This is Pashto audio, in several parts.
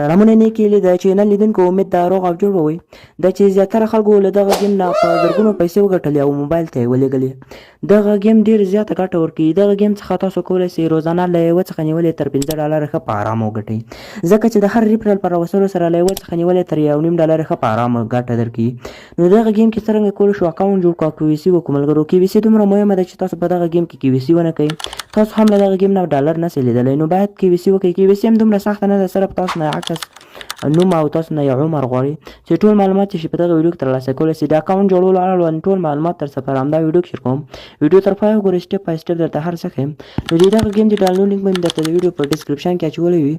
سلامونه نیکې له د چینل لیدونکو امید دا روغ او جوړ وي د چې زیاتره خلکو له دغه ګیم نه په زرګونو پیسې وګټلې او موبایل ته یې ولېږلې. دغه ګیم ډېر زیاته ګټه ورکوي. دغه ګیم څخه تاسو کولی شئ روزانه له یوه څخه نیولې تر $15 ښه په ارامه وګټئ، ځکه چې د هر ریفرل په راوستلو سره له یوه څخه نیولې تر $1.5 ښه په ارامه ګټه درکوي. نو دغه ګیم کې څرنګه کولی شو اکاونټ جوړ کړو او KVC وکړو ملګرو. KVC دومره مهمه ده چې تاسو په دغه ګیم کې KVC ونه کوئ تاسو هم له دغه ګیم نه ډالر نشئ لیدلی، نو باید KVC وکړئ. KVC هم دومره سخته نه ده، صرف تاسو نه عکس نوم او تاسو نه یو عمر غواړي چې ټول معلومات چې په دغه ویډیو کې ترلاسه کولی شئ. د اکاونټ جوړولو اړوند ټول معلومات درڅخه په همدا ویډیو کې شیر کوم. ویډیو تر پایه وګورئ، سټپ بای سټپ درته هر څه ښیم. نو د دغه ګیم د ډاونلوډ لینک به مې درته د ویډیو په ډسکرپشن کې اچولی وي.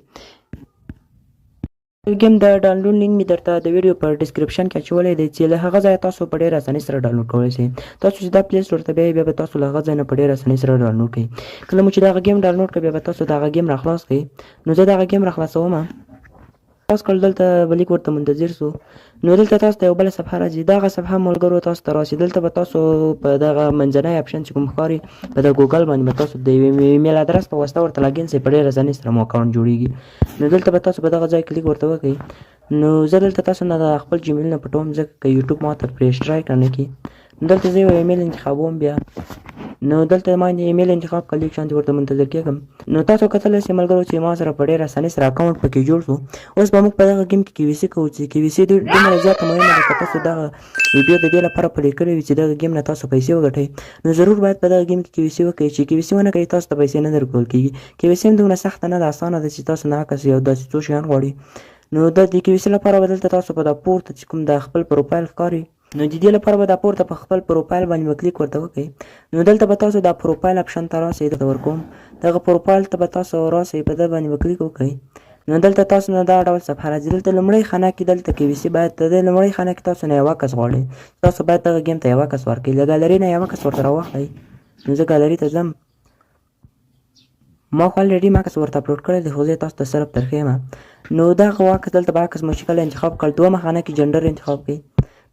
ګیم د ډاونلوډ لینک مې درته د ویډیو په ډسکرپشن کې اچولی دی چې له هغه ځایه تاسو په ډېره اسانۍ سره ډاونلوډ کولی شئ. تاسو چې دا پلی سټور ته بیایئ بیا به تاسو له هغه ځای نه په ډېره اسانۍ سره ډاونلوډ کړئ. کله مو چې دغه ګیم ډاونلوډ کړئ بیا به تاسو دغه ګیم راخلاص کړئ. نو زه دغه ګیم راخلاصوم. خلاص کړل، دلته به لیک ورته منتظر سو. نو دلته تاسو ته یو بله صفحه راځي. دغه صفحه ملګرو تاسو ته راسي. دلته به تاسو په دغه منځنی اپشن چې کوم ښکاري په د ګوګل باندې به تاسو د یوې ایمیل ادرس په واسطه ورته لاګین شئ، په ډېره اسانۍ سره مو اکاونټ جوړیږي. نو دلته به تاسو په دغه ځای کلیک ورته وکړئ. نو زه دلته تاسو نه د خپل جیمیل نه پټوم ځکه که یوټیوب ما ته پرې اشتراک رانه کړي. دلته زه یو ایمیل انتخابوم بیا. نو دلته ما ایمیل انتخاب کړل، لیک شانتې ورته منتظر کېږم. نو تاسو کتلی شئ ملګرو چې ما سره په ډېره اسانۍ سره اکاونټ پکې جوړ شو. اوس به موږ په دغه ګیم کې KVC کوو چې KVC دومره زیاته مهمه ده که تاسو دغه ویډیو د دې لپاره پلی کړې وي چې دغه ګیم نه تاسو پیسې وګټئ نو ضرور باید په دغه ګیم کې KVC وکړئ. چې KVC ونه کوئ تاسو ته پیسې نه درکول کېږي. KVC هم دومره سخته نه ده، اسانه ده چې تاسو نه عکس یو داسې څو شیان غواړي. نو د KVC لپاره به دلته تاسو په دا پورته چې کوم د خپل پروفایل ښکاري، نو د دې لپاره به دا پورته په خپل پروفایل باندې به کلیک ورته وکړئ. نو دلته به تاسو دا پروفایل اپشن ته راسئ، دلته ورکوم. دغه پروفایل ته به تاسو راسئ، په ده باندې به کلیک وکړئ. نو دلته تاسو نه دا ډول صفحه راځي. دلته لومړۍ خانه کې دلته KVC باید د دې لومړۍ خانه کې تاسو نه یو عکس غواړئ. تاسو باید دغه ګیم ته یو عکس ورکړئ. له ګالري نه یو عکس ورته راواخلئ. نو زه ګالري ته ځم. ما خو الریډي عکس ورته اپلوډ کړی دی، خو زه تاسو ته صرف درښیم. نو دغه عکس دلته به عکس مو چې کله انتخاب کړل، دومه خانه کې جنډر انتخاب کړئ.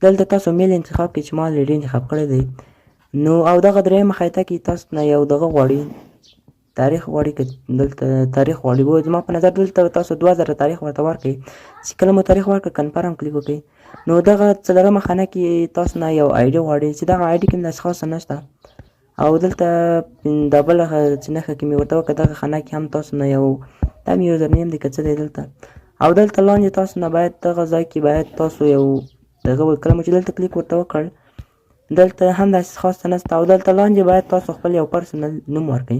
دلته تاسو میل انتخاب کړئ چې ما الریډي انتخاب کړی دی. نو او دغه درېیمه خیطه کې تاسو نه یو دغه غواړي، تاریخ غواړي. که دلته تاریخ غواړي، زما په نظر دلته تاسو 2000 تاریخ ورته ورکړئ. چې کله مو تاریخ ورکړئ کنفرم کلیک وکړئ. نو دغه څلورمه خانه کې تاسو نه یو آیډي غواړي چې دغه آیډي کې داسې خاصه نشته. او دلته دا بله چې نښه کې مې ورته وکړه دغه خانه کې هم تاسو نه یو دا مې یوزر نیم دی که څه دی دلته. او دلته لاندې تاسو نه باید دغه ځای کې باید تاسو یو دغه کله مو چې دلته کلیک ورته وکړ دلته هم داسې خاص څه نشته. او دلته لاندې باید تاسو خپل یو پرسنل نوم ورکړئ.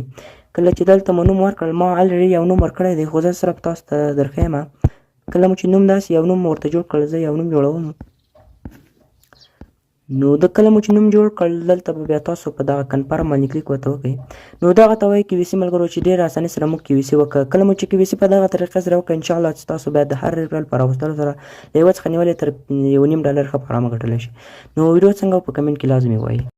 کله چې دلته مو نوم ورکړل، ما الریډي یو نوم ورکړی دی، خو زه صرف تاسو ته درښیم. کله مو چې نوم داسې یو نوم ورته جوړ کړل، زه یو نوم جوړوم. نو د کله مو چې نوم جوړ کړل دلته به بیا تاسو په دغه کنفرم باندې کلیک ورته وکړئ. نو دغه ته وایي KVC ملګرو چې ډېره اسانۍ سره موږ KVC وکړه. کله مو چې KVC په دغه طریقه سره وکړه انشاءالله چې تاسو باید د هر ریفرل په راوستلو سره له یوه څخه نیولې تر $1.5 ښه په ارامه ګټلی شئ. نو ویډیو څنګه په کمنټ کې لازمي ووایئ.